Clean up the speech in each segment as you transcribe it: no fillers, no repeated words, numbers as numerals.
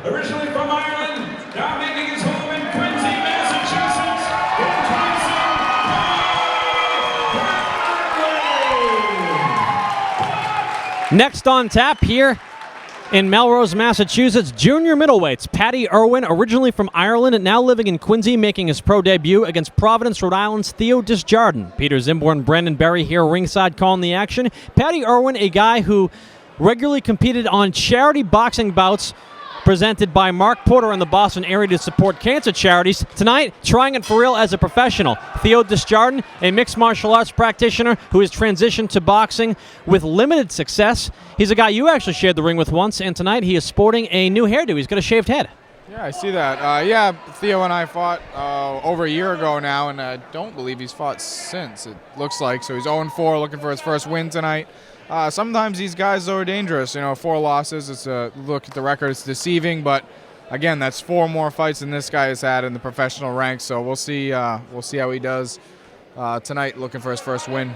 Originally from Ireland, now making his home in Quincy, Massachusetts, introducing Irwin. Next on tap here in Melrose, Massachusetts, junior middleweights. Paddy Irwin, originally from Ireland and now living in Quincy, making his pro debut against Providence, Rhode Island's Theo Desjardin. Peter Zimborn and Brandon Berry here ringside calling the action. Paddy Irwin, a guy who regularly competed on charity boxing bouts presented by Mark Porter in the Boston area to support cancer charities. Tonight, trying it for real as a professional. Theo Desjardin, a mixed martial arts practitioner who has transitioned to boxing with limited success. He's a guy you actually shared the ring with once, and tonight he is sporting a new hairdo. He's got a shaved head. Yeah, I see that. Theo and I fought over a year ago now, and I don't believe he's fought since, it looks like. So he's 0-4, looking for his first win tonight. Sometimes these guys are dangerous. 4 losses. It's a look at the record. It's deceiving, but again, that's 4 more fights than this guy has had in the professional ranks. So we'll see. We'll see how he does tonight. Looking for his first win.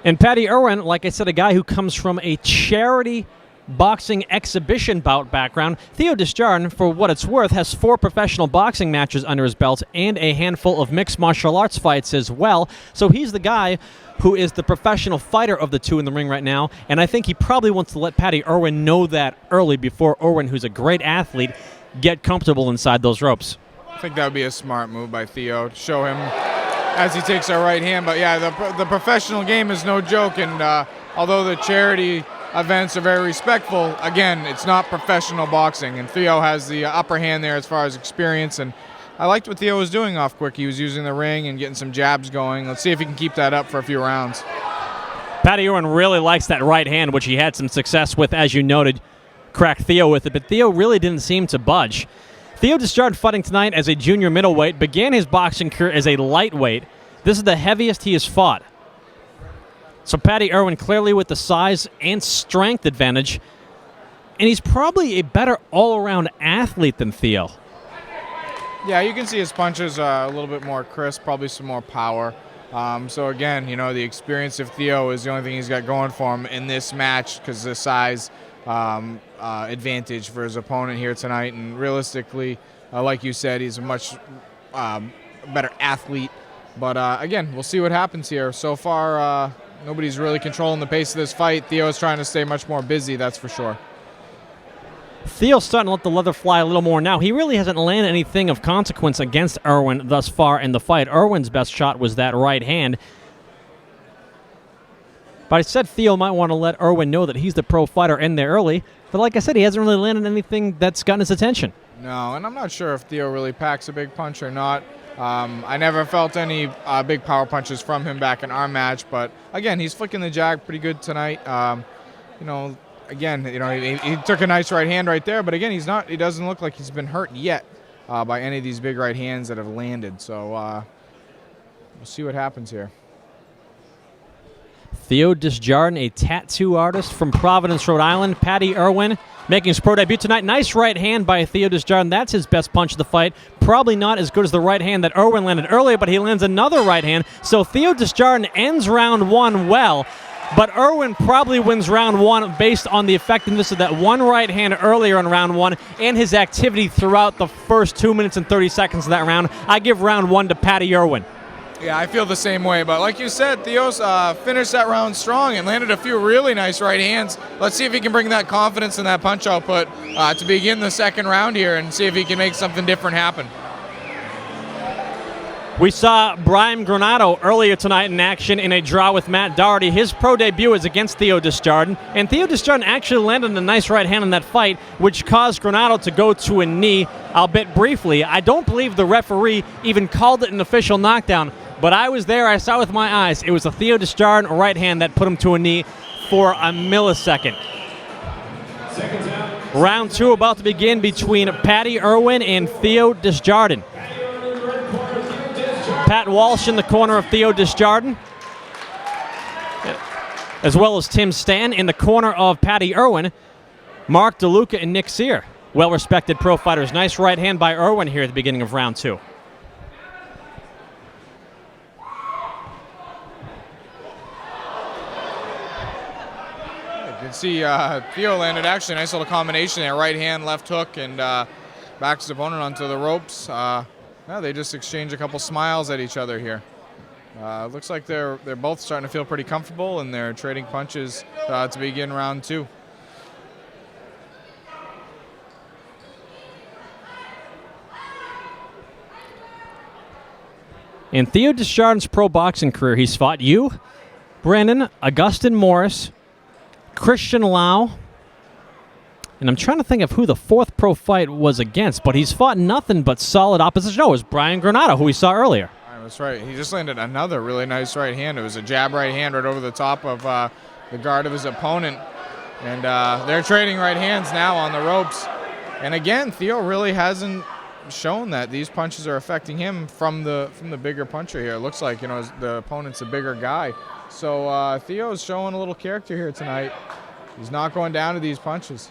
And Paddy Irwin, like I said, a guy who comes from a charity boxing exhibition bout background. Theo Desjardin, for what it's worth, has 4 professional boxing matches under his belt and a handful of mixed martial arts fights as well. So he's the guy who is the professional fighter of the two in the ring right now, and I think he probably wants to let Paddy Irwin know that early before Irwin, who's a great athlete, get comfortable inside those ropes. I think that would be a smart move by Theo to show him as he takes our right hand. But yeah, the professional game is no joke, and although the charity events are very respectful, again, it's not professional boxing, and Theo has the upper hand there as far as experience, and I liked what Theo was doing off quick. He was using the ring and getting some jabs going. Let's see if he can keep that up for a few rounds. Paddy Irwin really likes that right hand, which he had some success with, as you noted, cracked Theo with it, but Theo really didn't seem to budge. Theo Desjardin, fighting tonight as a junior middleweight, began his boxing career as a lightweight. This is the heaviest he has fought. So Paddy Irwin clearly with the size and strength advantage, and he's probably a better all-around athlete than Theo. Yeah, you can see his punches a little bit more crisp, probably some more power. So again, the experience of Theo is the only thing he's got going for him in this match because the size advantage for his opponent here tonight. And realistically, like you said, he's a much better athlete. But again, we'll see what happens here. So far, nobody's really controlling the pace of this fight. Theo's trying to stay much more busy, that's for sure. Theo's starting to let the leather fly a little more now. He really hasn't landed anything of consequence against Irwin thus far in the fight. Irwin's best shot was that right hand. But I said Theo might want to let Irwin know that he's the pro fighter in there early. But like I said, he hasn't really landed anything that's gotten his attention. No, and I'm not sure if Theo really packs a big punch or not. I never felt any big power punches from him back in our match. But again, he's flicking the jag pretty good tonight. Again, he took a nice right hand right there, but again, he doesn't look like he's been hurt yet by any of these big right hands that have landed. So we'll see what happens here. Theo Desjardin, a tattoo artist from Providence, Rhode Island. Paddy Irwin making his pro debut tonight. Nice right hand by Theo Desjardin. That's his best punch of the fight. Probably not as good as the right hand that Irwin landed earlier, but he lands another right hand. So Theo Desjardin ends round 1 well. But Irwin probably wins round 1 based on the effectiveness of that one right hand earlier in round 1 and his activity throughout the first 2 minutes and 30 seconds of that round. I give round 1 to Paddy Irwin. Yeah, I feel the same way. But like you said, Theo's finished that round strong and landed a few really nice right hands. Let's see if he can bring that confidence and that punch output to begin the second round here and see if he can make something different happen. We saw Brian Granado earlier tonight in action in a draw with Matt Doherty. His pro debut is against Theo Desjardin, and Theo Desjardin actually landed a nice right hand in that fight, which caused Granado to go to a knee, albeit briefly. I don't believe the referee even called it an official knockdown, but I was there, I saw with my eyes. It was a Theo Desjardin right hand that put him to a knee for a millisecond. Round 2 about to begin between Paddy Irwin and Theo Desjardin. Pat Walsh in the corner of Theo Desjardin, as well as Tim Stan in the corner of Paddy Irwin. Mark DeLuca and Nick Sear, well-respected pro fighters. Nice right hand by Irwin here at the beginning of round 2. can see Theo landed actually a nice little combination there, right hand, left hook, and backs his opponent onto the ropes. They just exchange a couple smiles at each other here. Looks like they're both starting to feel pretty comfortable, and they're trading punches to begin round 2. In Theo Desjardins' pro boxing career, he's fought you, Brandon, Augustin Morris, Christian Lau, and I'm trying to think of who the 4th pro fight was against, but he's fought nothing but solid opposition. Oh, it was Brian Granado, who we saw earlier. That's right. He just landed another really nice right hand. It was a jab right hand right over the top of the guard of his opponent. And they're trading right hands now on the ropes. And again, Theo really hasn't shown that these punches are affecting him from the bigger puncher here. It looks like, the opponent's a bigger guy. So Theo's showing a little character here tonight. He's not going down to these punches.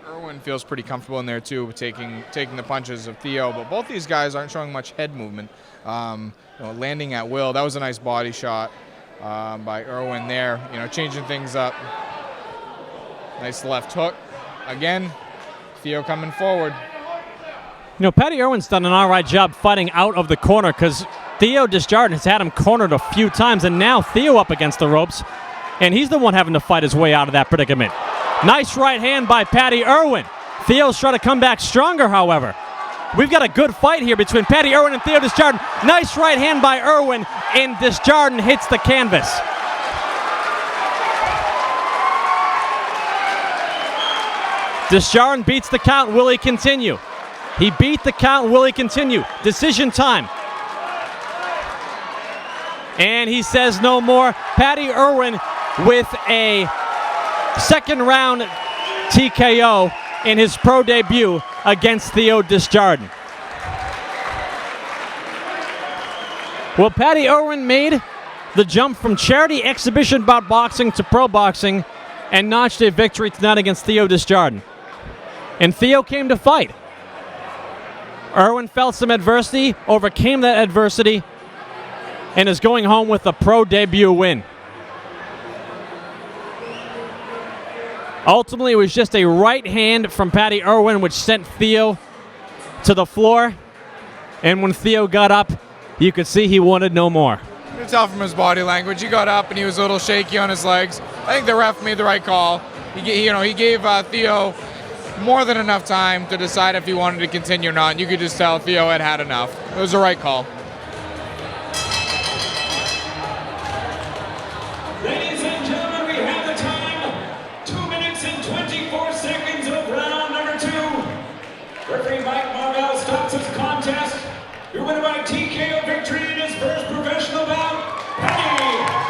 Irwin feels pretty comfortable in there too, taking the punches of Theo, but both these guys aren't showing much head movement. Landing at will. That was a nice body shot by Irwin there. Changing things up. Nice left hook. Again, Theo coming forward. Paddy Irwin's done an all right job fighting out of the corner because Theo Desjardins has had him cornered a few times, and now Theo up against the ropes, and he's the one having to fight his way out of that predicament. Nice right hand by Paddy Irwin. Theo's trying to come back stronger, however. We've got a good fight here between Paddy Irwin and Theo Desjardins. Nice right hand by Irwin, and Desjardins hits the canvas. Desjardins beats the count. Will he continue? He beat the count. Will he continue? Decision time. And he says no more. Paddy Irwin with a second round TKO in his pro debut against Theo Desjardins. Well, Paddy Irwin made the jump from charity exhibition bout boxing to pro boxing and notched a victory tonight against Theo Desjardins. And Theo came to fight. Irwin felt some adversity, overcame that adversity, and is going home with a pro debut win. Ultimately, it was just a right hand from Paddy Irwin which sent Theo to the floor. And when Theo got up, you could see he wanted no more. You could tell from his body language. He got up and he was a little shaky on his legs. I think the ref made the right call. He gave Theo more than enough time to decide if he wanted to continue or not. And you could just tell Theo had had enough. It was the right call. Ladies and gentlemen, we have the time. 2 minutes and 24 seconds of round number 2. Referee Mike Marvell stops his contest. Your winner by TKO victory in his first professional bout, Paddy Irwin.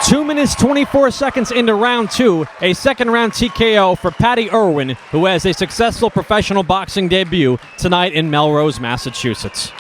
2 minutes, 24 seconds into round 2, a second round TKO for Paddy Irwin, who has a successful professional boxing debut tonight in Melrose, Massachusetts.